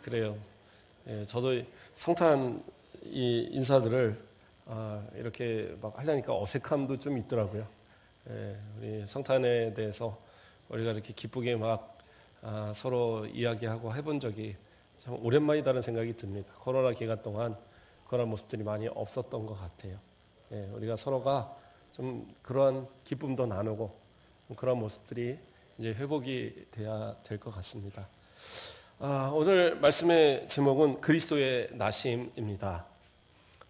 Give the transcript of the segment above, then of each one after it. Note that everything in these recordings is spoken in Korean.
그래요. 예, 저도 성탄 이 인사들을 이렇게 막 하려니까 어색함도 좀 있더라고요. 예, 우리 성탄에 대해서 우리가 이렇게 기쁘게 막 서로 이야기하고 해본 적이 참 오랜만이다는 생각이 듭니다. 코로나 기간 동안 그런 모습들이 많이 없었던 것 같아요. 예, 우리가 서로가 좀 그러한 기쁨도 나누고 그런 모습들이 이제 회복이 돼야 될 것 같습니다. 오늘 말씀의 제목은 그리스도의 나심입니다.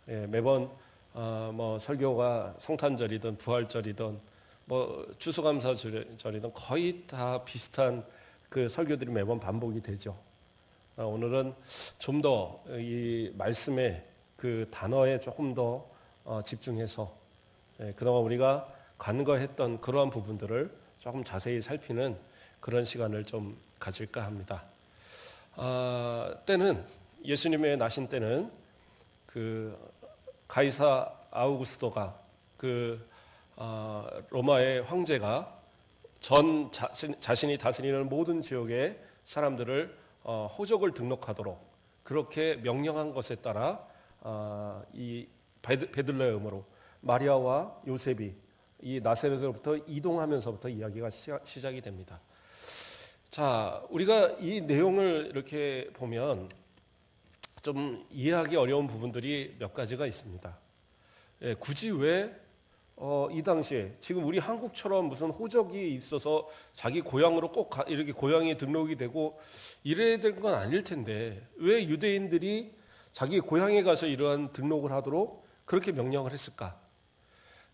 예, 매번 뭐 설교가 성탄절이든 부활절이든 뭐 추수감사절이든 거의 다 비슷한 그 설교들이 매번 반복이 되죠. 오늘은 좀 더 이 말씀의 그 단어에 조금 더 집중해서 그동안 우리가 간과했던 그러한 부분들을 조금 자세히 살피는 그런 시간을 좀 가질까 합니다. 때는 예수님의 나신 때는 그 가이사 아우구스토가 그 로마의 황제가 전 자신이 다스리는 모든 지역의 사람들을 호적을 등록하도록 그렇게 명령한 것에 따라 이 베들레헴으로 마리아와 요셉이 이 나사렛으로부터 이동하면서부터 이야기가 시작이 됩니다. 자, 우리가 이 내용을 이렇게 보면 좀 이해하기 어려운 부분들이 몇 가지가 있습니다. 예, 굳이 왜 이 당시에 지금 우리 한국처럼 무슨 호적이 있어서 자기 고향으로 꼭 이렇게 고향이 등록이 되고 이래야 될 건 아닐 텐데 왜 유대인들이 자기 고향에 가서 이러한 등록을 하도록 그렇게 명령을 했을까?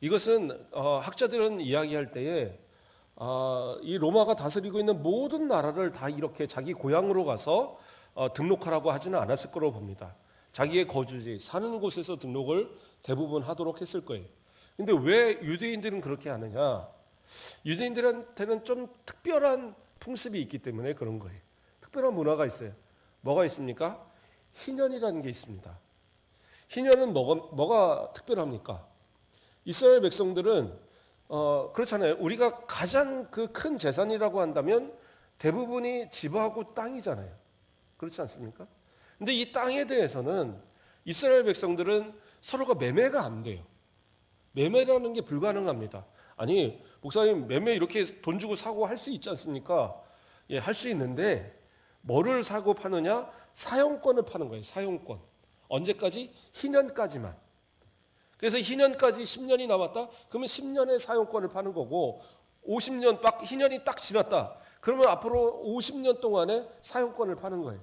이것은 학자들은 이야기할 때에 이 로마가 다스리고 있는 모든 나라를 다 이렇게 자기 고향으로 가서 등록하라고 하지는 않았을 거라고 봅니다. 자기의 거주지, 사는 곳에서 등록을 대부분 하도록 했을 거예요. 근데 왜 유대인들은 그렇게 하느냐? 유대인들한테는 좀 특별한 풍습이 있기 때문에 그런 거예요. 특별한 문화가 있어요. 뭐가 있습니까? 희년이라는 게 있습니다. 희년은 뭐가 특별합니까? 이스라엘 백성들은 그렇잖아요. 우리가 가장 그 큰 재산이라고 한다면 대부분이 집하고 땅이잖아요. 그렇지 않습니까? 근데 이 땅에 대해서는 이스라엘 백성들은 서로가 매매가 안 돼요. 매매라는 게 불가능합니다. 아니, 목사님 매매 이렇게 돈 주고 사고 할 수 있지 않습니까? 예, 할 수 있는데 뭐를 사고 파느냐? 사용권을 파는 거예요. 사용권. 언제까지? 희년까지만. 그래서 희년까지 10년이 남았다? 그러면 10년의 사용권을 파는 거고 50년 희년이 딱 지났다. 그러면 앞으로 50년 동안의 사용권을 파는 거예요.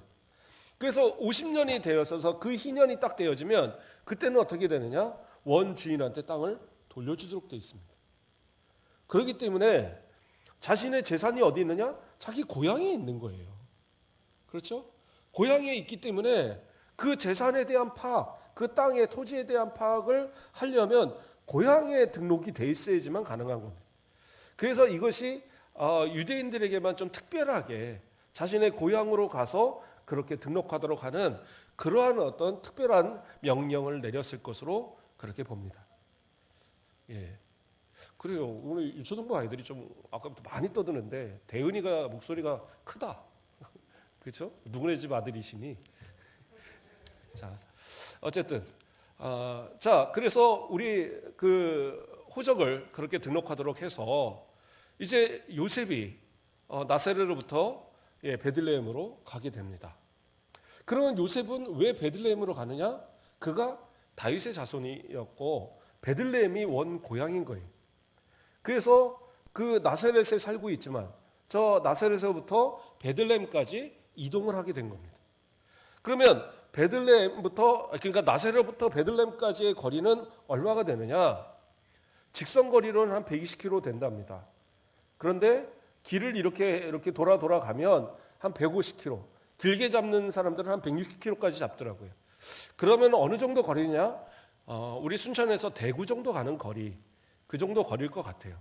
그래서 50년이 되어서 그 희년이 딱 되어지면 그때는 어떻게 되느냐? 원 주인한테 땅을 돌려주도록 되어 있습니다. 그렇기 때문에 자신의 재산이 어디 있느냐? 자기 고향에 있는 거예요. 그렇죠? 고향에 있기 때문에 그 재산에 대한 파악, 그 땅의 토지에 대한 파악을 하려면 고향에 등록이 돼 있어야지만 가능한 겁니다. 그래서 이것이 유대인들에게만 좀 특별하게 자신의 고향으로 가서 그렇게 등록하도록 하는 그러한 어떤 특별한 명령을 내렸을 것으로 그렇게 봅니다. 예. 그래요. 오늘 초등부 아이들이 좀 아까부터 많이 떠드는데 대은이가 목소리가 크다. 그렇죠? 누구네 집 아들이시니. 자, 어쨌든 자, 그래서 우리 그 호적을 그렇게 등록하도록 해서 이제 요셉이 나사렛으로부터 베들레헴으로 가게 됩니다. 그러면 요셉은 왜 베들레헴으로 가느냐? 그가 다윗의 자손이었고 베들레헴이 원 고향인 거예요. 그래서 그 나사렛에 살고 있지만 저 나사렛에서부터 베들레헴까지 이동을 하게 된 겁니다. 그러면 그러니까 나사렛부터 베들레헴까지의 거리는 얼마가 되느냐? 직선 거리로는 한 120km 된답니다. 그런데 길을 이렇게 돌아가면 한 150km, 길게 잡는 사람들은 한 160km까지 잡더라고요. 그러면 어느 정도 거리냐? 우리 순천에서 대구 정도 가는 거리, 그 정도 거리일 것 같아요.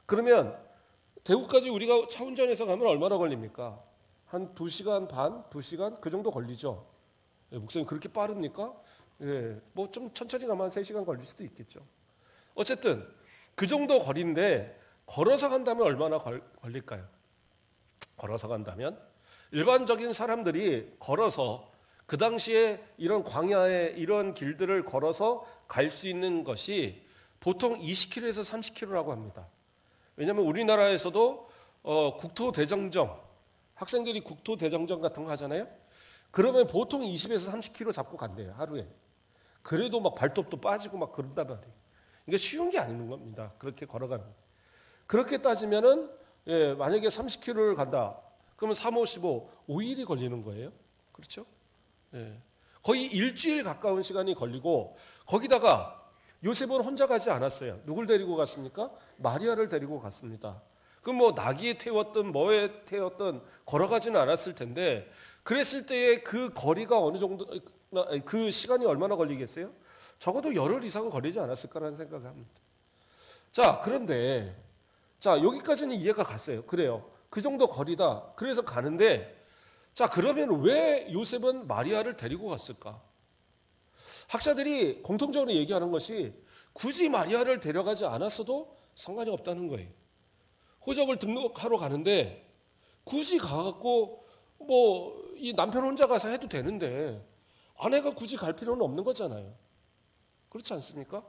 그러면 대구까지 우리가 차 운전해서 가면 얼마나 걸립니까? 한 2시간 반, 2시간 그 정도 걸리죠. 예, 목사님 그렇게 빠릅니까? 예, 뭐 좀 천천히 가면 3시간 걸릴 수도 있겠죠. 어쨌든 그 정도 거리인데 걸어서 간다면 얼마나 걸릴까요? 걸어서 간다면 일반적인 사람들이 걸어서 그 당시에 이런 광야의 이런 길들을 걸어서 갈 수 있는 것이 보통 20km에서 30km라고 합니다. 왜냐하면 우리나라에서도 국토대장정, 학생들이 국토대장정 같은 거 하잖아요. 그러면 보통 20에서 30km 잡고 간대요, 하루에. 그래도 막 발톱도 빠지고 막 그런단 말이에요. 이게 쉬운 게 아닌 겁니다. 그렇게 걸어가는. 그렇게 따지면은, 만약에 30km를 간다. 그러면 3, 5, 15, 5일이 걸리는 거예요. 그렇죠? 거의 일주일 가까운 시간이 걸리고, 거기다가 요셉은 혼자 가지 않았어요. 누굴 데리고 갔습니까? 마리아를 데리고 갔습니다. 그럼 뭐 나귀에 태웠든 뭐에 태웠든 걸어가지는 않았을 텐데, 그랬을 때의 그 거리가 어느 정도, 그 시간이 얼마나 걸리겠어요? 적어도 열흘 이상은 걸리지 않았을까라는 생각을 합니다. 자, 그런데 자, 여기까지는 이해가 갔어요. 그래요. 그 정도 거리다. 그래서 가는데, 자, 그러면 왜 요셉은 마리아를 데리고 갔을까? 학자들이 공통적으로 얘기하는 것이 굳이 마리아를 데려가지 않았어도 상관이 없다는 거예요. 호적을 등록하러 가는데 굳이 가갖고 뭐 이 남편 혼자 가서 해도 되는데 아내가 굳이 갈 필요는 없는 거잖아요. 그렇지 않습니까?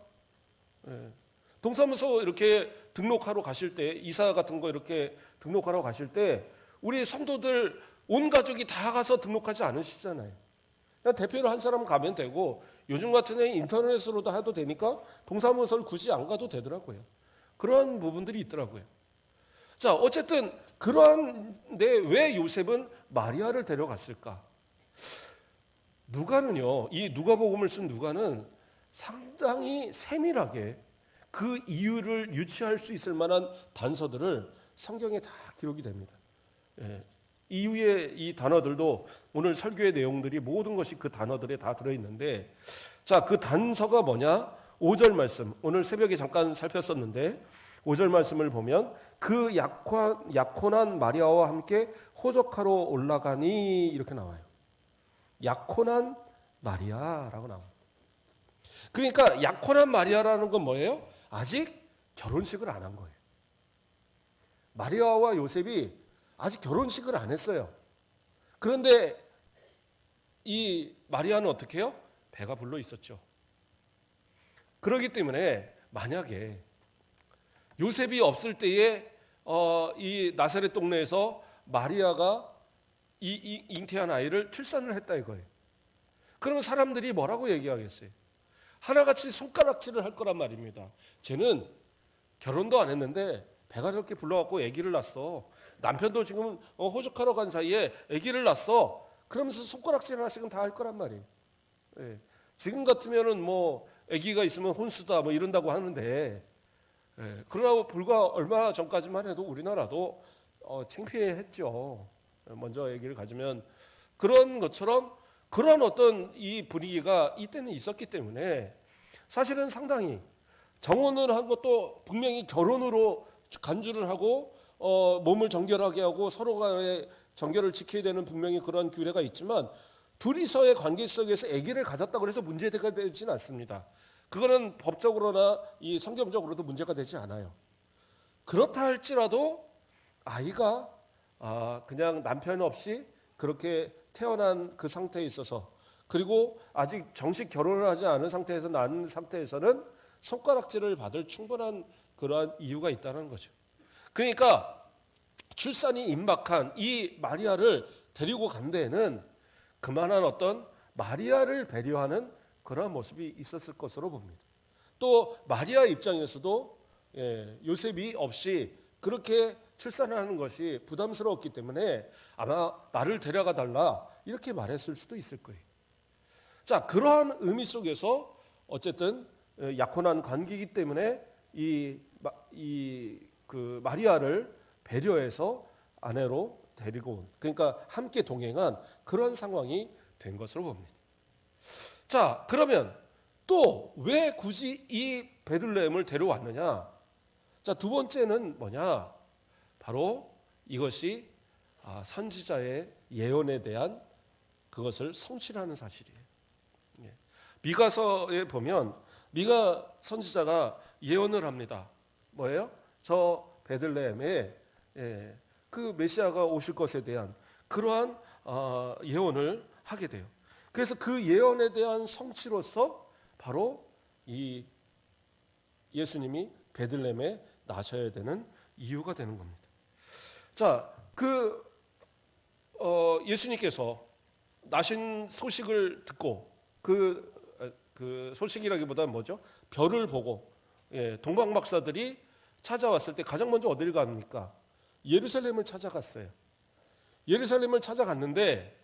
동사무소 이렇게 등록하러 가실 때, 이사 같은 거 이렇게 등록하러 가실 때 우리 성도들 온 가족이 다 가서 등록하지 않으시잖아요. 그냥 대표로 한 사람 가면 되고, 요즘 같은 애 인터넷으로도 해도 되니까 동사무소를 굳이 안 가도 되더라고요. 그런 부분들이 있더라고요. 자, 어쨌든 그러한데 왜 요셉은 마리아를 데려갔을까? 누가는요, 이 누가복음을 쓴 누가는 상당히 세밀하게 그 이유를 유추할 수 있을 만한 단서들을 성경에 다 기록이 됩니다. 이후의 이 단어들도 오늘 설교의 내용들이 모든 것이 그 단어들에 다 들어있는데, 자, 그 단서가 뭐냐? 5절 말씀, 오늘 새벽에 잠깐 살폈었는데 5절 말씀을 보면 그 약혼한 마리아와 함께 호적하러 올라가니 이렇게 나와요. 약혼한 마리아라고 나옵니다. 그러니까 약혼한 마리아라는 건 뭐예요? 아직 결혼식을 안 한 거예요. 마리아와 요셉이 아직 결혼식을 안 했어요. 그런데 이 마리아는 어떻게 해요? 배가 불러 있었죠. 그렇기 때문에 만약에 요셉이 없을 때에 이 나사렛 동네에서 마리아가 이 잉태한 아이를 출산을 했다 이거예요. 그러면 사람들이 뭐라고 얘기하겠어요? 하나같이 손가락질을 할 거란 말입니다. 쟤는 결혼도 안 했는데 배가 저렇게 불러갖고 아기를 낳았어. 남편도 지금 호적하러 간 사이에 아기를 낳았어. 그러면서 손가락질 하나씩은 다 할 거란 말이에요. 지금 같으면은 뭐 아기가 있으면 혼수다 뭐 이런다고 하는데, 그러나 불과 얼마 전까지만 해도 우리나라도 창피했죠. 먼저 아기를 가지면. 그런 것처럼 그런 어떤 이 분위기가 이때는 있었기 때문에 사실은 상당히 정혼을 한 것도 분명히 결혼으로 간주를 하고 몸을 정결하게 하고 서로 간의 정결을 지켜야 되는 분명히 그런 규례가 있지만, 둘이서의 관계 속에서 아기를 가졌다고 해서 문제가 되지는 않습니다. 그거는 법적으로나 이 성경적으로도 문제가 되지 않아요. 그렇다 할지라도 아이가 그냥 남편 없이 그렇게 태어난 그 상태에 있어서, 그리고 아직 정식 결혼을 하지 않은 상태에서 낳은 상태에서는 손가락질을 받을 충분한 그러한 이유가 있다는 거죠. 그러니까 출산이 임박한 이 마리아를 데리고 간 데에는 그만한 어떤 마리아를 배려하는 그런 모습이 있었을 것으로 봅니다. 또 마리아 입장에서도 요셉이 없이 그렇게 출산을 하는 것이 부담스러웠기 때문에 아마 나를 데려가 달라 이렇게 말했을 수도 있을 거예요. 자, 그러한 의미 속에서 어쨌든 약혼한 관계이기 때문에 그 마리아를 배려해서 아내로 데리고 온, 그러니까 함께 동행한 그런 상황이 된 것으로 봅니다. 자, 그러면 또 왜 굳이 이 베들레헴을 데려왔느냐? 자, 두 번째는 뭐냐? 바로 이것이 선지자의 예언에 대한 그것을 성취하는 사실이에요. 미가서에 보면 미가 선지자가 예언을 합니다. 뭐예요? 저 베들레헴에 그 메시아가 오실 것에 대한 그러한 예언을 하게 돼요. 그래서 그 예언에 대한 성취로서 바로 이 예수님이 베들레헴에 나셔야 되는 이유가 되는 겁니다. 자, 예수님께서 나신 소식을 듣고 그 소식이라기보다는 뭐죠? 별을 보고 동방 박사들이 찾아왔을 때 가장 먼저 어디를 갑니까? 예루살렘을 찾아갔어요. 예루살렘을 찾아갔는데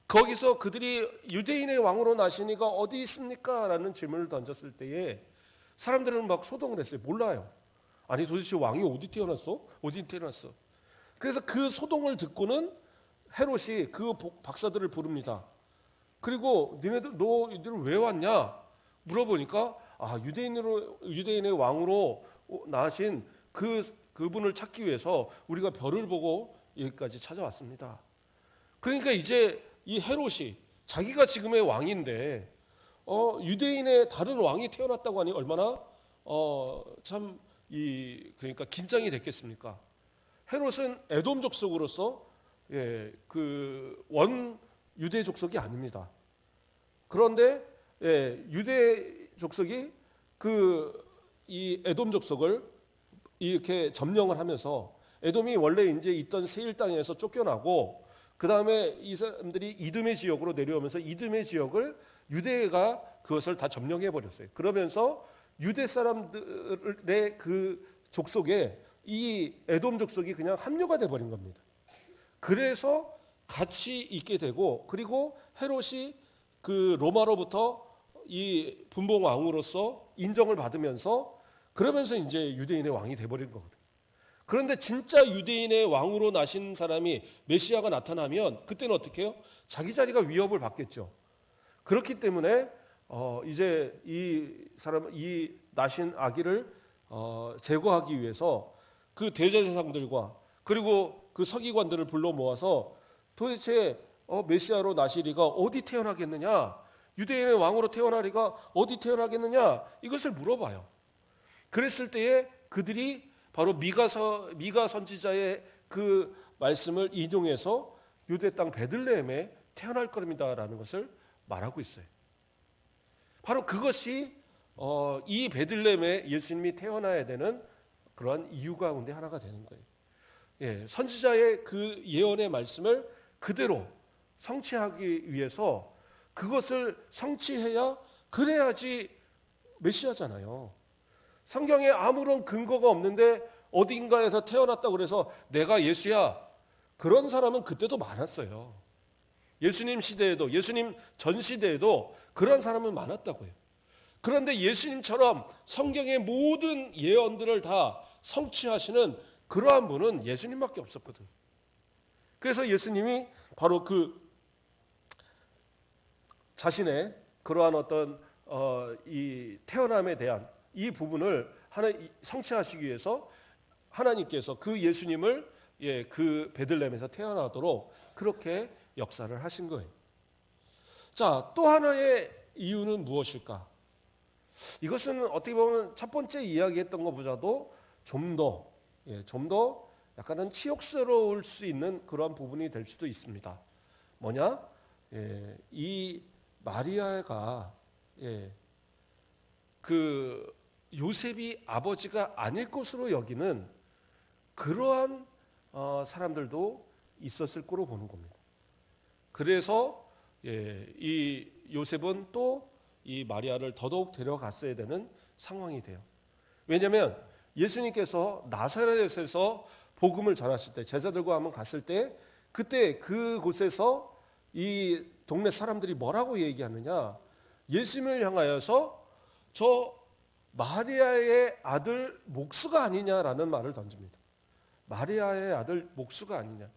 거기서 그들이 유대인의 왕으로 나신 이가 어디 있습니까? 라는 질문을 던졌을 때에 사람들은 막 소동을 했어요. 몰라요. 아니 도대체 왕이 어디 태어났어? 어디 태어났어? 그래서 그 소동을 듣고는 헤롯이 그 박사들을 부릅니다. 그리고 너희들 왜 왔냐? 물어보니까 유대인의 왕으로 나신 그분을 찾기 위해서 우리가 별을 보고 여기까지 찾아왔습니다. 그러니까 이제 이 헤롯이 자기가 지금의 왕인데 유대인의 다른 왕이 태어났다고 하니 얼마나 그러니까 긴장이 됐겠습니까? 헤롯은 에돔 족속으로서 원 유대 족속이 아닙니다. 그런데 유대 족속이 이 에돔 족속을 이렇게 점령을 하면서 에돔이 원래 이제 있던 세일 땅에서 쫓겨나고 그 다음에 이 사람들이 이드메 지역으로 내려오면서 이드메 지역을 유대가 그것을 다 점령해 버렸어요. 그러면서 유대 사람들의 그 족속에 이 에돔 족속이 그냥 합류가 돼 버린 겁니다. 그래서 같이 있게 되고 그리고 헤롯이 그 로마로부터 이 분봉 왕으로서 인정을 받으면서 그러면서 이제 유대인의 왕이 돼 버린 거거든요. 그런데 진짜 유대인의 왕으로 나신 사람이 메시아가 나타나면 그때는 어떻게 해요? 자기 자리가 위협을 받겠죠. 그렇기 때문에 이제 이 나신 아기를 제거하기 위해서 그 대제사장들과 그리고 그 서기관들을 불러 모아서 도대체 메시아로 나시리가 어디 태어나겠느냐? 유대인의 왕으로 태어나리가 어디 태어나겠느냐? 이것을 물어봐요. 그랬을 때에 그들이 바로 미가 선지자의 그 말씀을 인용해서 유대 땅 베들레헴에 태어날 겁니다라는 것을 말하고 있어요. 바로 그것이 이 베들레헴에 예수님이 태어나야 되는 그러한 이유 가운데 하나가 되는 거예요. 선지자의 그 예언의 말씀을 그대로 성취하기 위해서 그것을 성취해야 그래야지 메시아잖아요. 성경에 아무런 근거가 없는데 어딘가에서 태어났다고 그래서 내가 예수야. 그런 사람은 그때도 많았어요. 예수님 시대에도 예수님 전 시대에도 그런 사람은 많았다고요. 그런데 예수님처럼 성경의 모든 예언들을 다 성취하시는 그러한 분은 예수님밖에 없었거든. 그래서 예수님이 바로 그 자신의 그러한 어떤 이 태어남에 대한 이 부분을 성취하시기 위해서 하나님께서 그 예수님을 그 베들레헴에서 태어나도록 그렇게 역사를 하신 거예요. 자, 또 하나의 이유는 무엇일까? 이것은 어떻게 보면 첫 번째 이야기했던 것보다도 좀 더 약간은 치욕스러울 수 있는 그런 부분이 될 수도 있습니다. 뭐냐? 이 마리아가 그 요셉이 아버지가 아닐 것으로 여기는 그러한 사람들도 있었을 거로 보는 겁니다. 그래서 이 요셉은 또 이 마리아를 더더욱 데려갔어야 되는 상황이 돼요. 왜냐하면 예수님께서 나사렛에서 복음을 전하실 때 제자들과 한번 갔을 때 그때 그곳에서 이 동네 사람들이 뭐라고 얘기하느냐? 예수님을 향하여서 저 마리아의 아들 목수가 아니냐라는 말을 던집니다. 마리아의 아들 목수가 아니냐.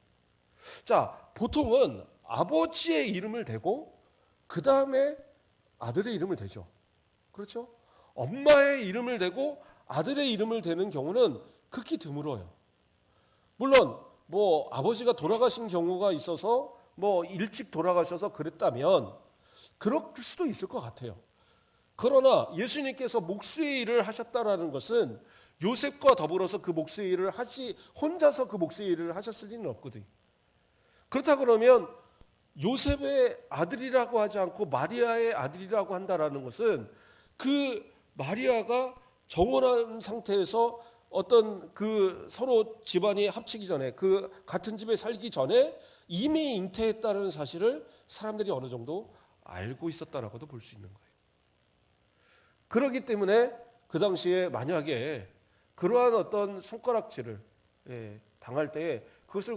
자, 보통은 아버지의 이름을 대고 그 다음에 아들의 이름을 대죠. 그렇죠? 엄마의 이름을 대고 아들의 이름을 대는 경우는 극히 드물어요. 물론 뭐 아버지가 돌아가신 경우가 있어서 뭐 일찍 돌아가셔서 그랬다면 그럴 수도 있을 것 같아요. 그러나 예수님께서 목수의 일을 하셨다라는 것은 요셉과 더불어서 그 목수의 일을 혼자서 그 목수의 일을 하셨을 리는 없거든요. 그렇다 그러면 요셉의 아들이라고 하지 않고 마리아의 아들이라고 한다라는 것은 그 마리아가 정혼한 상태에서 어떤 그 서로 집안이 합치기 전에 그 같은 집에 살기 전에 이미 잉태했다는 사실을 사람들이 어느 정도 알고 있었다라고도 볼 수 있는 거예요. 그렇기 때문에 그 당시에 만약에 그러한 어떤 손가락질을 당할 때에 그것을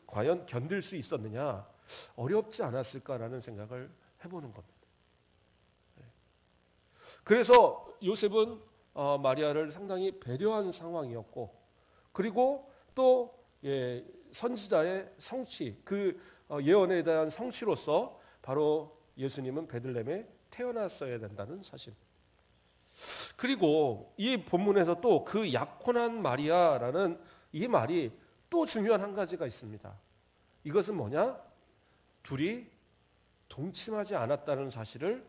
과연 견딜 수 있었느냐, 어렵지 않았을까라는 생각을 해보는 겁니다. 그래서 요셉은 마리아를 상당히 배려한 상황이었고, 그리고 또 선지자의 성취, 그 예언에 대한 성취로서 바로 예수님은 베들레헴에 태어났어야 된다는 사실. 그리고 이 본문에서 또 그 약혼한 마리아라는 이 말이 또 중요한 한 가지가 있습니다. 이것은 뭐냐? 둘이 동침하지 않았다는 사실을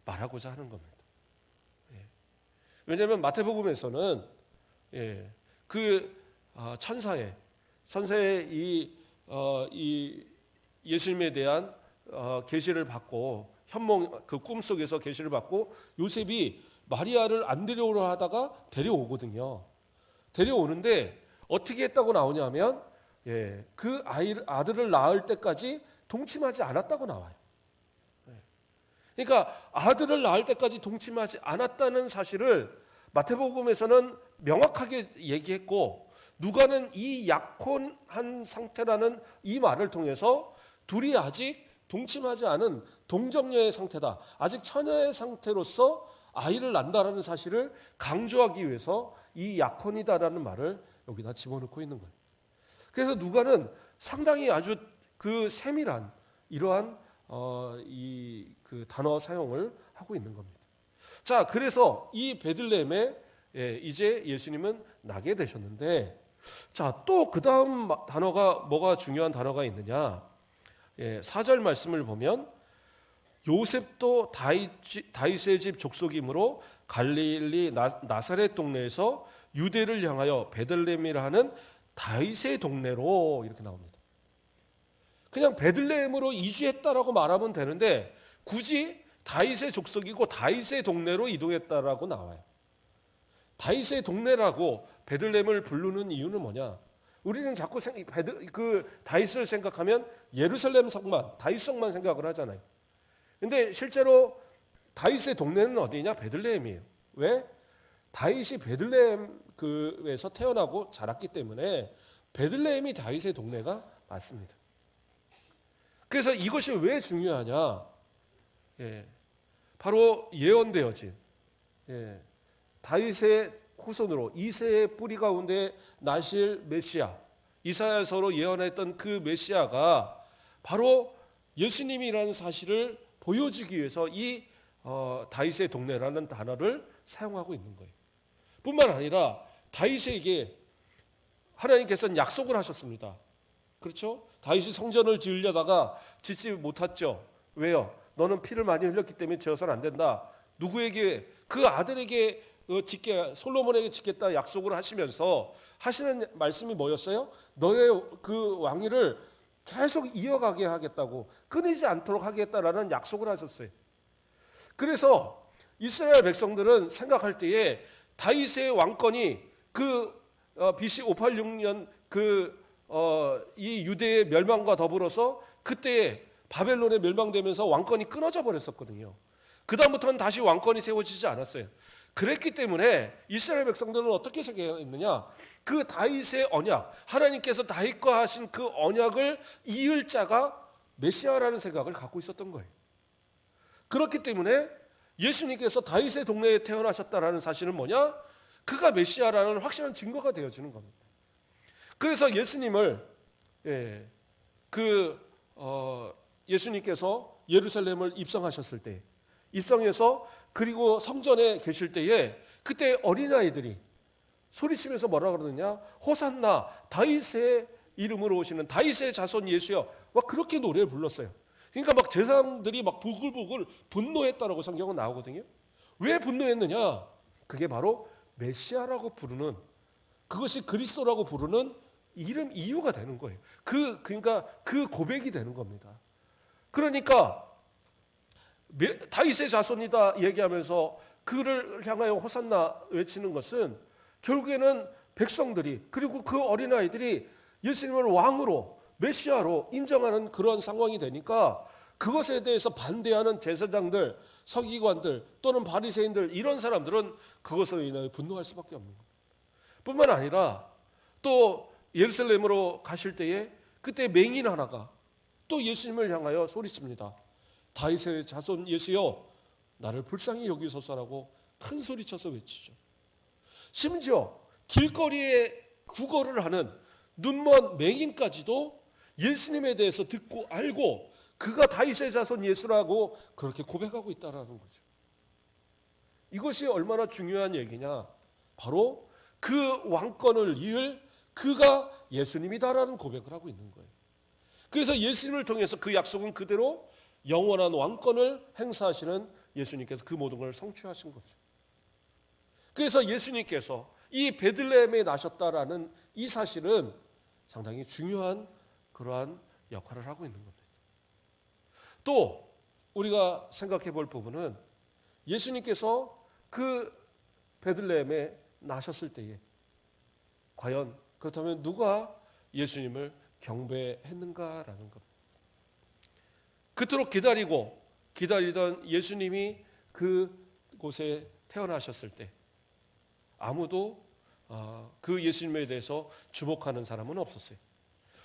말하고자 하는 겁니다. 왜냐하면 마태복음에서는 그 천사의 이 예수님에 대한 계시를 받고 현몽 그 꿈속에서 계시를 받고 요셉이 마리아를 안 데려오려 하다가 데려오거든요. 데려오는데 어떻게 했다고 나오냐면 그 아들을 낳을 때까지 동침하지 않았다고 나와요. 그러니까 아들을 낳을 때까지 동침하지 않았다는 사실을 마태복음에서는 명확하게 얘기했고, 누가는 이 약혼한 상태라는 이 말을 통해서 둘이 아직 동침하지 않은 동정녀의 상태다, 아직 처녀의 상태로서 아이를 낳는다라는 사실을 강조하기 위해서 이 약혼이다라는 말을 여기다 집어넣고 있는 거예요. 그래서 누가는 상당히 아주 그 세밀한 이러한 그 단어 사용을 하고 있는 겁니다. 자, 그래서 이 베들레헴에 이제 예수님은 나게 되셨는데, 자, 또 그 다음 단어가 뭐가 중요한 단어가 있느냐? 4절 말씀을 보면 요셉도 다윗의 집 족속이므로 갈릴리 나사렛 동네에서 유대를 향하여 베들레헴이라 하는 다윗의 동네로 이렇게 나옵니다. 그냥 베들레헴으로 이주했다라고 말하면 되는데 굳이 다윗의 족속이고 다윗의 동네로 이동했다라고 나와요. 다윗의 동네라고 베들레헴을 부르는 이유는 뭐냐? 우리는 자꾸 그 다윗을 생각하면 예루살렘 성만, 다윗 성만 생각을 하잖아요. 근데 실제로 다윗의 동네는 어디냐? 베들레헴이에요. 왜? 다윗이 베들레헴에서 태어나고 자랐기 때문에 베들레헴이 다윗의 동네가 맞습니다. 그래서 이것이 왜 중요하냐? 바로 예언되어진 다윗의 후손으로 이새의 뿌리 가운데 나실 메시아, 이사야서로 예언했던 그 메시아가 바로 예수님이라는 사실을 보여주기 위해서 이 다윗의 동네라는 단어를 사용하고 있는 거예요. 뿐만 아니라 다윗에게 하나님께서는 약속을 하셨습니다. 그렇죠? 다윗이 성전을 지으려다가 짓지 못했죠. 왜요? 너는 피를 많이 흘렸기 때문에 지어서는 안 된다. 누구에게? 그 아들에게 솔로몬에게 짓겠다 약속을 하시면서 하시는 말씀이 뭐였어요? 너의 그 왕위를 계속 이어가게 하겠다고, 끊이지 않도록 하겠다라는 약속을 하셨어요. 그래서 이스라엘 백성들은 생각할 때에 다윗의 왕권이 그 BC 586년 이 유대의 멸망과 더불어서 그때 바벨론에 멸망되면서 왕권이 끊어져 버렸었거든요. 그 다음부터는 다시 왕권이 세워지지 않았어요. 그랬기 때문에 이스라엘 백성들은 어떻게 생각했느냐? 그 다윗의 언약, 하나님께서 다윗과 하신 그 언약을 이을 자가 메시아라는 생각을 갖고 있었던 거예요. 그렇기 때문에 예수님께서 다윗의 동네에 태어나셨다라는 사실은 뭐냐? 그가 메시아라는 확실한 증거가 되어지는 겁니다. 그래서 예수님을 예수님께서 예루살렘을 입성하셨을 때, 입성해서 그리고 성전에 계실 때에 그때 어린아이들이 소리치면서 뭐라 그러느냐? 호산나, 다윗의 이름으로 오시는 다윗의 자손 예수여, 막 그렇게 노래를 불렀어요. 그러니까 막 제사장들이 막 부글부글 분노했다라고 성경은 나오거든요. 왜 분노했느냐? 그게 바로 메시아라고 부르는, 그것이 그리스도라고 부르는 이유가 되는 거예요. 그러니까 그 고백이 되는 겁니다. 그러니까 다윗의 자손이다 얘기하면서 그를 향하여 호산나 외치는 것은 결국에는 백성들이 그리고 그 어린아이들이 예수님을 왕으로 메시아로 인정하는 그런 상황이 되니까 그것에 대해서 반대하는 제사장들, 서기관들 또는 바리새인들 이런 사람들은 그것으로 인하여 분노할 수밖에 없는 겁니다. 뿐만 아니라 또 예루살렘으로 가실 때에 그때 맹인 하나가 또 예수님을 향하여 소리칩니다. 다윗의 자손 예수여 나를 불쌍히 여기소서라고 큰 소리쳐서 외치죠. 심지어 길거리에 구걸을 하는 눈먼 맹인까지도 예수님에 대해서 듣고 알고 그가 다윗의 자손 예수라고 그렇게 고백하고 있다는 거죠. 이것이 얼마나 중요한 얘기냐. 바로 그 왕권을 이을 그가 예수님이다라는 고백을 하고 있는 거예요. 그래서 예수님을 통해서 그 약속은 그대로 영원한 왕권을 행사하시는 예수님께서 그 모든 걸 성취하신 거죠. 그래서 예수님께서 이 베들레헴에 나셨다라는 이 사실은 상당히 중요한 그러한 역할을 하고 있는 겁니다. 또 우리가 생각해 볼 부분은 예수님께서 그 베들레헴에 나셨을 때에 과연 그렇다면 누가 예수님을 경배했는가라는 겁니다. 그토록 기다리던 예수님이 그곳에 태어나셨을 때 아무도 그 예수님에 대해서 주목하는 사람은 없었어요.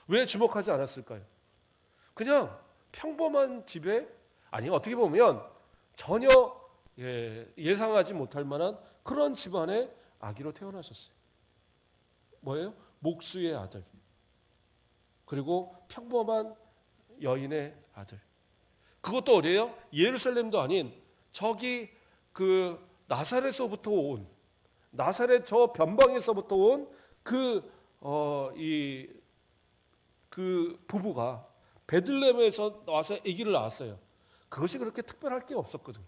왜 주목하지 않았을까요? 그냥 평범한 집에 아니 어떻게 보면 전혀 예상하지 못할 만한 그런 집안의 아기로 태어나셨어요. 뭐예요? 목수의 아들. 그리고 평범한 여인의 아들. 그것도 어디예요? 예루살렘도 아닌 저기 그 나사렛에서부터 온 나사렛 저 변방에서부터 온 그 부부가 베들레헴에서 와서 아기를 낳았어요. 그것이 그렇게 특별할 게 없었거든요.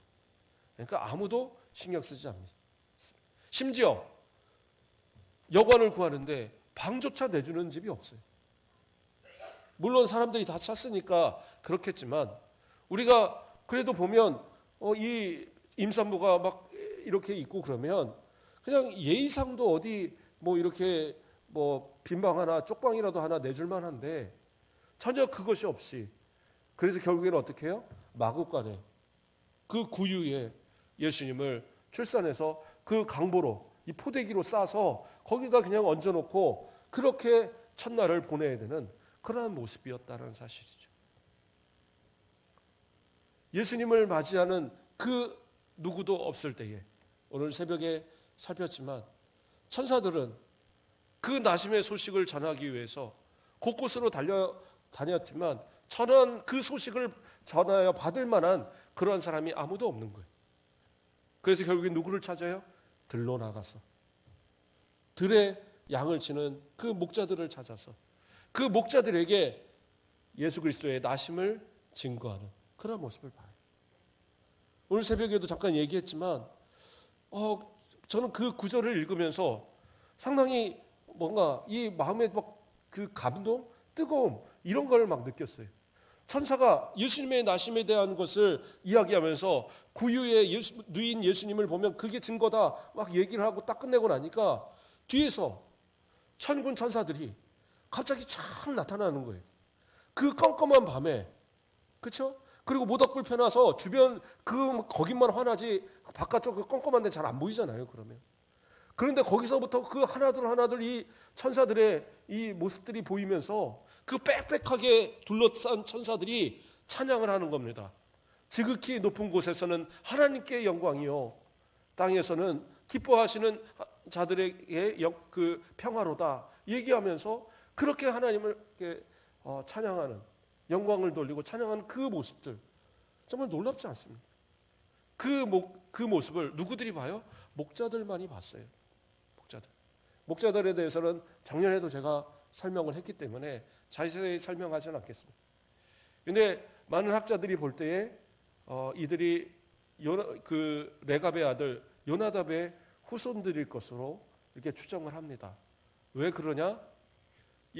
그러니까 아무도 신경 쓰지 않습니다. 심지어 여관을 구하는데 방조차 내주는 집이 없어요. 물론 사람들이 다 찼으니까 그렇겠지만 우리가 그래도 보면 이 임산부가 막 이렇게 있고 그러면 그냥 예의상도 어디 뭐 이렇게 뭐 빈방 하나 쪽방이라도 하나 내줄 만한데 전혀 그것이 없이 그래서 결국에는 어떻게 해요? 마구간에 그 구유에 예수님을 출산해서 그 강보로 이 포대기로 싸서 거기다 그냥 얹어놓고 그렇게 첫날을 보내야 되는 그러한 모습이었다는 사실이죠. 예수님을 맞이하는 그 누구도 없을 때에 오늘 새벽에 살폈지만 천사들은 그 나심의 소식을 전하기 위해서 곳곳으로 다녔지만 전한 그 소식을 전하여 받을 만한 그런 사람이 아무도 없는 거예요. 그래서 결국에 누구를 찾아요? 들로 나가서 들의 양을 치는 그 목자들을 찾아서 그 목자들에게 예수 그리스도의 나심을 증거하는 그런 모습을 봐요. 오늘 새벽에도 잠깐 얘기했지만 저는 그 구절을 읽으면서 상당히 뭔가 이 마음에 막 그 감동, 뜨거움 이런 걸 막 느꼈어요. 천사가 예수님의 나심에 대한 것을 이야기하면서 구유의 누인 예수님을 보면 그게 증거다 막 얘기를 하고 딱 끝내고 나니까 뒤에서 천군 천사들이 갑자기 참 나타나는 거예요. 그 껌껌한 밤에, 그렇죠? 그리고 모닥불 펴놔서 주변 거기만 환하지 바깥쪽 그 껌껌한 데 잘 안 보이잖아요. 그러면 그런데 거기서부터 그 하나둘 이 천사들의 이 모습들이 보이면서 그 빽빽하게 둘러싼 천사들이 찬양을 하는 겁니다. 지극히 높은 곳에서는 하나님께 영광이요 땅에서는 기뻐하시는 자들에게 그 평화로다 얘기하면서 그렇게 하나님을 찬양하는 영광을 돌리고 찬양하는 그 모습들 정말 놀랍지 않습니까? 그 모습을 누구들이 봐요? 목자들만이 봤어요. 목자들에 대해서는 작년에도 제가 설명을 했기 때문에 자세히 설명하지는 않겠습니다. 그런데 많은 학자들이 볼 때에 이들이 그 레갑의 아들 요나답의 후손들일 것으로 이렇게 추정을 합니다. 왜 그러냐?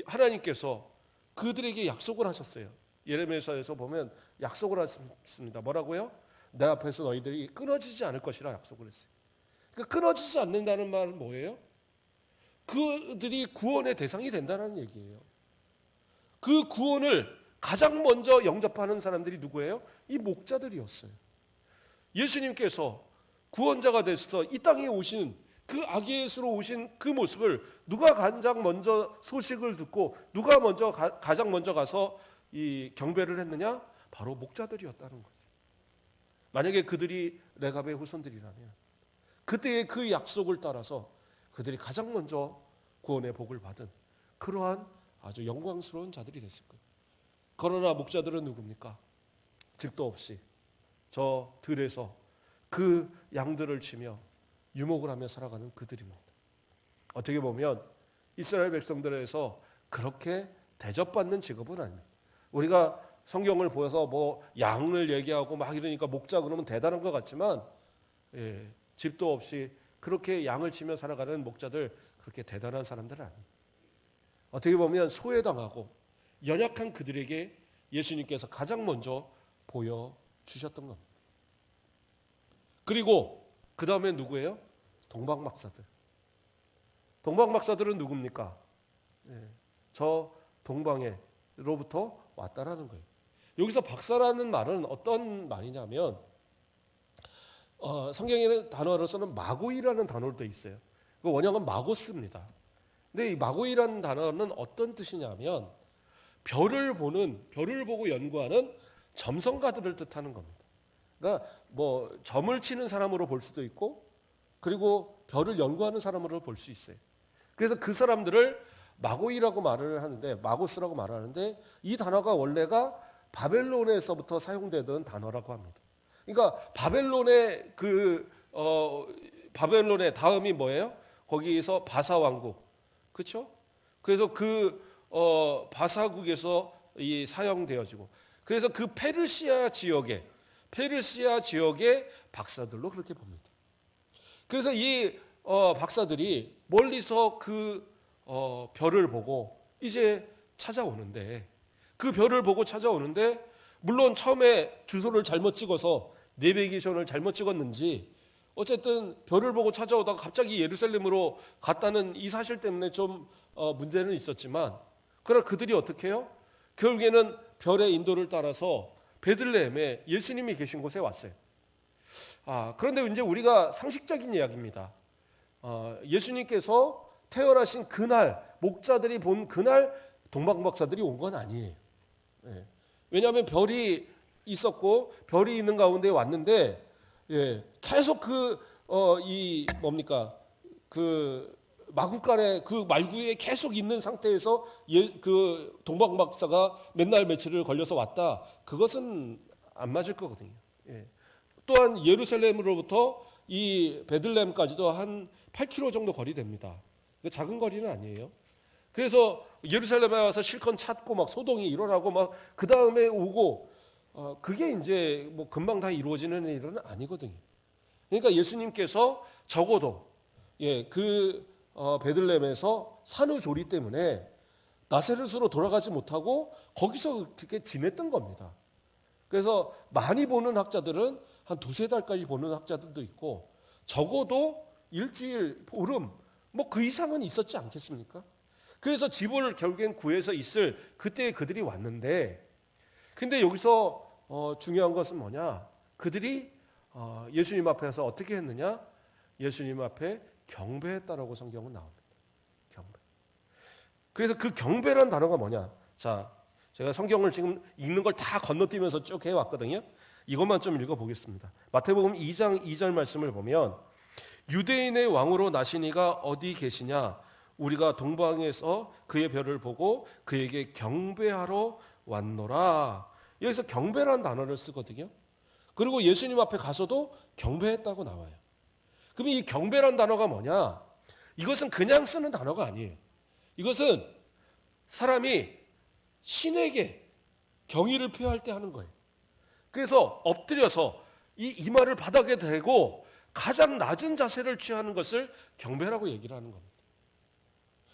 하나님께서 그들에게 약속을 하셨어요. 예레미야서에서 보면 약속을 하셨습니다. 뭐라고요? 내 앞에서 너희들이 끊어지지 않을 것이라 약속을 했어요. 그러니까 끊어지지 않는다는 말은 뭐예요? 그들이 구원의 대상이 된다는 얘기예요. 그 구원을 가장 먼저 영접하는 사람들이 누구예요? 이 목자들이었어요. 예수님께서 구원자가 되셔서 이 땅에 오신 그 아기 예수로 오신 그 모습을 누가 가장 먼저 소식을 듣고 누가 먼저 가장 먼저 가서 이 경배를 했느냐? 바로 목자들이었다는 거죠. 만약에 그들이 레갑의 후손들이라면 그때의 그 약속을 따라서 그들이 가장 먼저 구원의 복을 받은 그러한 아주 영광스러운 자들이 됐을 거예요. 그러나 목자들은 누굽니까? 직도 없이 저 들에서 그 양들을 치며 유목을 하며 살아가는 그들입니다. 어떻게 보면 이스라엘 백성들에서 그렇게 대접받는 직업은 아닙니다. 우리가 성경을 보여서 뭐 양을 얘기하고 막 이러니까 목자 그러면 대단한 것 같지만 집도 없이 그렇게 양을 치며 살아가는 목자들 그렇게 대단한 사람들은 아닙니다. 어떻게 보면 소외당하고 연약한 그들에게 예수님께서 가장 먼저 보여주셨던 겁니다. 그리고 그 다음에 누구예요? 동방박사들. 동방박사들은 누굽니까? 저 동방에로부터 왔다라는 거예요. 여기서 박사라는 말은 어떤 말이냐면 성경에는 단어로서는 마고이라는 단어로 되어 있어요. 그 원형은 마고스입니다. 근데 이 마고이라는 단어는 어떤 뜻이냐면 별을 보고 연구하는 점성가들을 뜻하는 겁니다. 그러니까 뭐 점을 치는 사람으로 볼 수도 있고 그리고 별을 연구하는 사람으로 볼 수 있어요. 그래서 그 사람들을 마고이라고 말을 하는데 마고스라고 말하는데 이 단어가 원래가 바벨론에서부터 사용되던 단어라고 합니다. 그러니까 바벨론의 바벨론의 다음이 뭐예요? 거기서 바사 왕국, 그렇죠? 그래서 그 바사국에서 이 사용되어지고 그래서 그 페르시아 지역의 박사들로 그렇게 봅니다. 그래서 이 박사들이 멀리서 그 별을 보고 이제 찾아오는데 그 별을 보고 찾아오는데 물론 처음에 주소를 잘못 찍어서 내비게이션을 잘못 찍었는지 어쨌든 별을 보고 찾아오다가 갑자기 예루살렘으로 갔다는 이 사실 때문에 좀 문제는 있었지만 그러나 그들이 어떻게 해요? 결국에는 별의 인도를 따라서 베들레헴에 예수님이 계신 곳에 왔어요. 그런데 이제 우리가 상식적인 이야기입니다. 예수님께서 태어나신 그날 목자들이 본 그날 동방박사들이 온 건 아니에요. 왜냐하면 별이 있었고 별이 있는 가운데 왔는데 계속 그 마구간에 그 말구에 계속 있는 상태에서 그 동방박사가 맨날 며칠을 걸려서 왔다. 그것은 안 맞을 거거든요. 또한 예루살렘으로부터 이 베들레헴까지도 한 8km 정도 거리 됩니다. 작은 거리는 아니에요. 그래서 예루살렘에 와서 실컷 찾고 막 소동이 일어나고 막 그 다음에 오고 그게 이제 뭐 금방 다 이루어지는 일은 아니거든요. 그러니까 예수님께서 적어도 베들레헴에서 산후조리 때문에 나사렛으로 돌아가지 못하고 거기서 그렇게 지냈던 겁니다. 그래서 많이 보는 학자들은 한 2-3달까지 보는 학자들도 있고 적어도 일주일, 보름 뭐 그 이상은 있었지 않겠습니까? 그래서 집을 결국엔 구해서 있을 그때 그들이 왔는데 근데 여기서 중요한 것은 뭐냐? 그들이 예수님 앞에서 어떻게 했느냐? 예수님 앞에 경배했다라고 성경은 나옵니다. 경배. 그래서 그 경배란 단어가 뭐냐? 자, 제가 성경을 지금 읽는 걸 다 건너뛰면서 쭉 해왔거든요. 이것만 좀 읽어보겠습니다. 마태복음 2장 2절 말씀을 보면 유대인의 왕으로 나신 이가 어디 계시냐? 우리가 동방에서 그의 별을 보고 그에게 경배하러 왔노라. 여기서 경배라는 단어를 쓰거든요. 그리고 예수님 앞에 가서도 경배했다고 나와요. 그럼 이 경배라는 단어가 뭐냐? 이것은 그냥 쓰는 단어가 아니에요. 이것은 사람이 신에게 경의를 표할 때 하는 거예요. 그래서 엎드려서 이 이마를 바닥에 대고 가장 낮은 자세를 취하는 것을 경배라고 얘기를 하는 겁니다.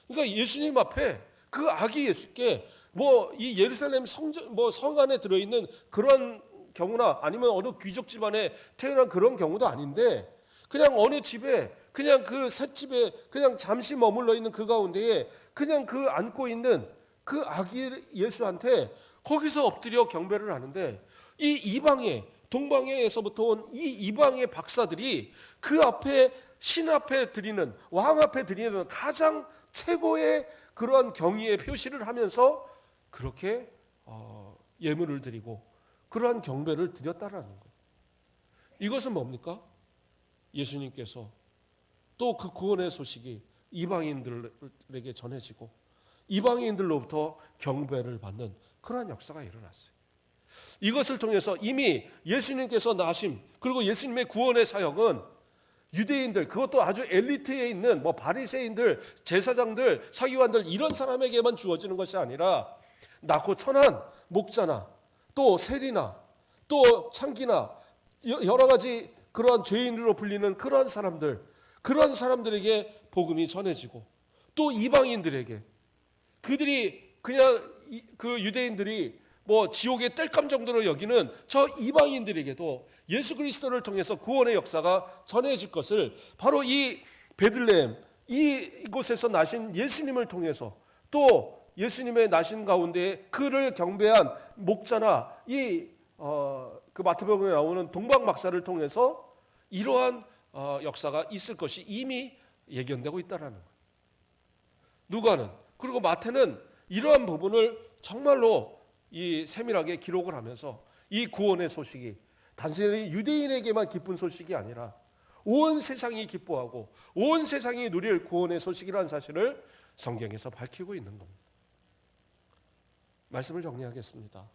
그러니까 예수님 앞에 그 아기 예수께 뭐 이 예루살렘 성 안에 들어있는 그런 경우나 아니면 어느 귀족 집안에 태어난 그런 경우도 아닌데 그냥 어느 집에 그냥 그 셋집에 그냥 잠시 머물러 있는 그 가운데에 그냥 그 안고 있는 그 아기 예수한테 거기서 엎드려 경배를 하는데 이 이방의 동방에서부터 온 이 이방의 박사들이 그 앞에 신 앞에 드리는 왕 앞에 드리는 가장 최고의 그러한 경의의 표시를 하면서 그렇게 예물을 드리고 그러한 경배를 드렸다라는 거예요. 이것은 뭡니까? 예수님께서 또 그 구원의 소식이 이방인들에게 전해지고 이방인들로부터 경배를 받는 그러한 역사가 일어났어요. 이것을 통해서 이미 예수님께서 나심 그리고 예수님의 구원의 사역은 유대인들 그것도 아주 엘리트에 있는 뭐 바리새인들, 제사장들, 서기관들 이런 사람에게만 주어지는 것이 아니라 낮고 천한 목자나 또 세리나 또 창기나 여러 가지 그러한 죄인으로 불리는 그러한 사람들에게 복음이 전해지고 또 이방인들에게 그들이 그냥 그 유대인들이 뭐 지옥의 땔감 정도로 여기는 저 이방인들에게도 예수 그리스도를 통해서 구원의 역사가 전해질 것을 바로 이 베들레헴 이곳에서 나신 예수님을 통해서 또 예수님의 나신 가운데 그를 경배한 목자나 그 마태복음에 나오는 동방 박사를 통해서 이러한 역사가 있을 것이 이미 예견되고 있다라는 거예요. 누가는 그리고 마태는 이러한 부분을 정말로 이 세밀하게 기록을 하면서 이 구원의 소식이 단순히 유대인에게만 기쁜 소식이 아니라 온 세상이 기뻐하고 온 세상이 누릴 구원의 소식이라는 사실을 성경에서 밝히고 있는 겁니다. 말씀을 정리하겠습니다.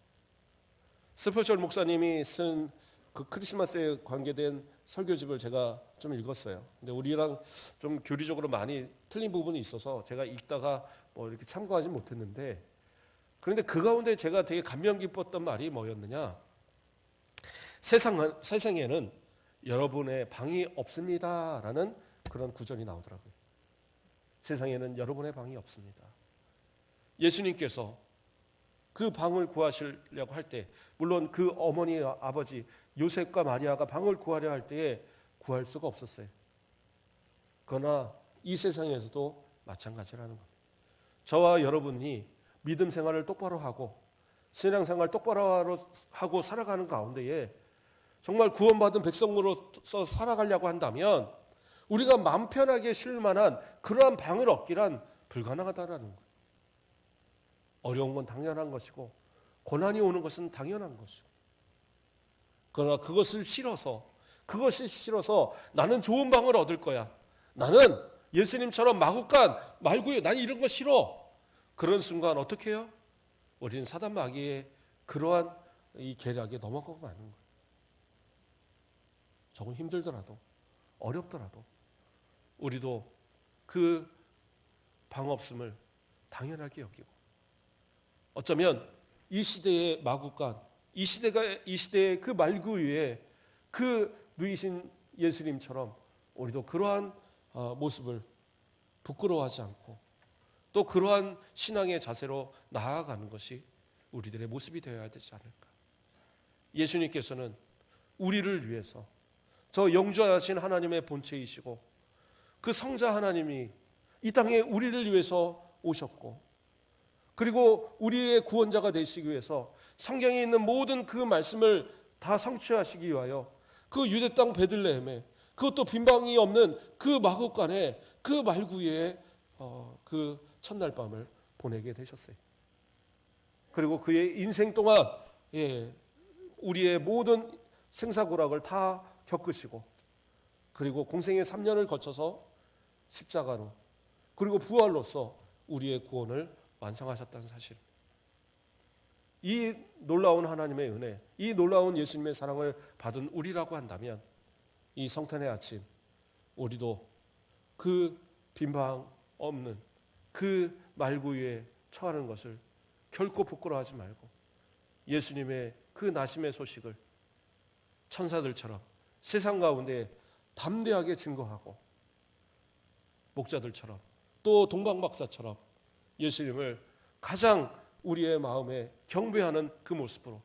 스펄전 목사님이 쓴 그 크리스마스에 관계된 설교집을 제가 좀 읽었어요. 근데 우리랑 좀 교리적으로 많이 틀린 부분이 있어서 제가 읽다가 뭐 이렇게 참고하지 못했는데 그런데 그 가운데 제가 되게 감명 깊었던 말이 뭐였느냐? 세상에는 여러분의 방이 없습니다라는 그런 구절이 나오더라고요. 세상에는 여러분의 방이 없습니다. 예수님께서 그 방을 구하시려고 할 때 물론 그 어머니 아버지 요셉과 마리아가 방을 구하려 할 때에 구할 수가 없었어요. 그러나 이 세상에서도 마찬가지라는 겁니다. 저와 여러분이 믿음 생활을 똑바로 하고 신앙생활 똑바로 하고 살아가는 가운데에 정말 구원받은 백성으로서 살아가려고 한다면 우리가 마음 편하게 쉴 만한 그러한 방을 얻기란 불가능하다라는 거예요. 어려운 건 당연한 것이고 고난이 오는 것은 당연한 것이고 그러나 그것이 싫어서 나는 좋은 방을 얻을 거야. 나는 예수님처럼 마구간 말고요. 난 이런 거 싫어. 그런 순간 어떻게 해요? 우리는 사단 마귀의 그러한 이 계략에 넘어가고 마는 거예요. 조금 힘들더라도 어렵더라도 우리도 그 방 없음을 당연하게 여기고 어쩌면 이 시대의 마구간 이 시대의 그 말구 위에 그 누이신 예수님처럼 우리도 그러한 모습을 부끄러워하지 않고 또 그러한 신앙의 자세로 나아가는 것이 우리들의 모습이 되어야 되지 않을까. 예수님께서는 우리를 위해서 저 영존하신 하나님의 본체이시고 그 성자 하나님이 이 땅에 우리를 위해서 오셨고 그리고 우리의 구원자가 되시기 위해서 성경에 있는 모든 그 말씀을 다 성취하시기 위하여 그 유대 땅 베들레헴에 그것도 빈방이 없는 그 마구간에 그 말구에 그 첫날 밤을 보내게 되셨어요. 그리고 그의 인생 동안 우리의 모든 생사고락을 다 겪으시고 그리고 공생의 3년을 거쳐서 십자가로 그리고 부활로서 우리의 구원을 완성하셨다는 사실. 이 놀라운 하나님의 은혜, 이 놀라운 예수님의 사랑을 받은 우리라고 한다면 이 성탄의 아침 우리도 그 빈방 없는 그 말구 위에 처하는 것을 결코 부끄러워하지 말고 예수님의 그 나심의 소식을 천사들처럼 세상 가운데 담대하게 증거하고 목자들처럼 또 동방박사처럼 예수님을 가장 우리의 마음에 경배하는 그 모습으로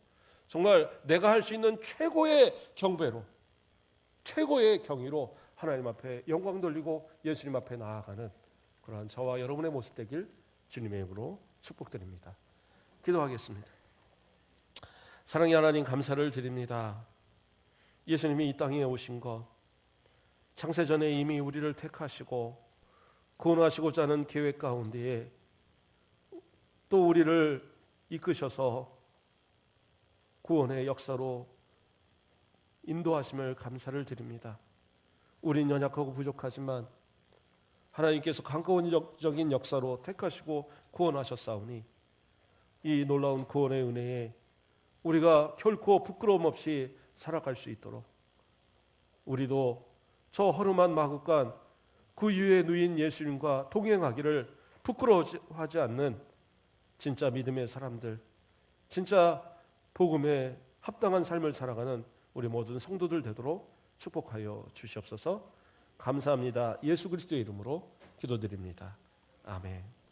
정말 내가 할 수 있는 최고의 경배로 최고의 경의로 하나님 앞에 영광 돌리고 예수님 앞에 나아가는 그러한 저와 여러분의 모습 되길 주님의 이름으로 축복드립니다. 기도하겠습니다. 사랑의 하나님 감사를 드립니다. 예수님이 이 땅에 오신 것 창세전에 이미 우리를 택하시고 구원하시고자 하는 계획 가운데에 또 우리를 이끄셔서 구원의 역사로 인도하심을 감사를 드립니다. 우린 연약하고 부족하지만 하나님께서 강권적인 역사로 택하시고 구원하셨사오니 이 놀라운 구원의 은혜에 우리가 결코 부끄러움 없이 살아갈 수 있도록 우리도 저 허름한 마구간 그 위에 누인 예수님과 동행하기를 부끄러워하지 않는 진짜 믿음의 사람들, 진짜 복음에 합당한 삶을 살아가는 우리 모든 성도들 되도록 축복하여 주시옵소서. 감사합니다. 예수 그리스도의 이름으로 기도드립니다. 아멘.